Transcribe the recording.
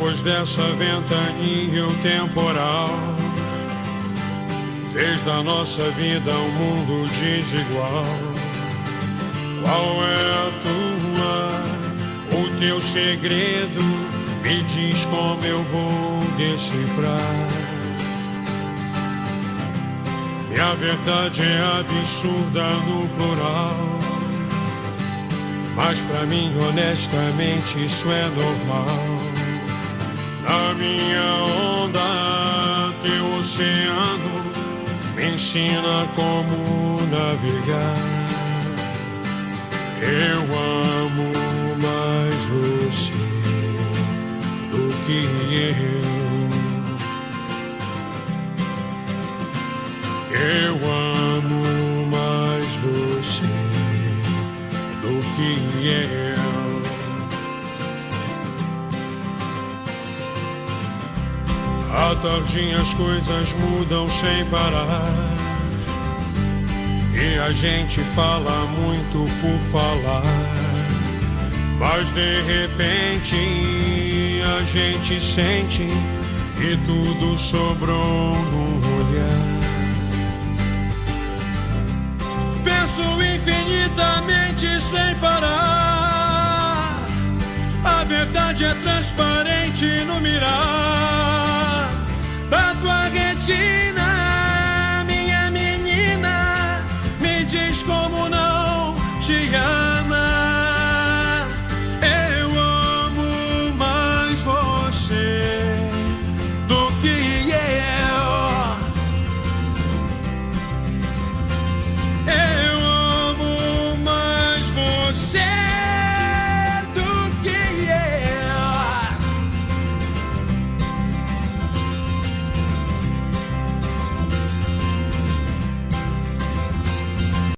Depois dessa ventania o temporal fez da nossa vida um mundo desigual. Qual é a tua, o teu segredo? Me diz como eu vou decifrar. Minha verdade é absurda no plural, mas pra mim honestamente isso é normal. Na minha onda, teu oceano me ensina como navegar. Eu amo mais você do que eu amo mais você do que eu. À tardinha as coisas mudam sem parar, e a gente fala muito por falar, mas de repente a gente sente que tudo sobrou no olhar. Penso infinitamente sem parar, a verdade é transparente no mirar.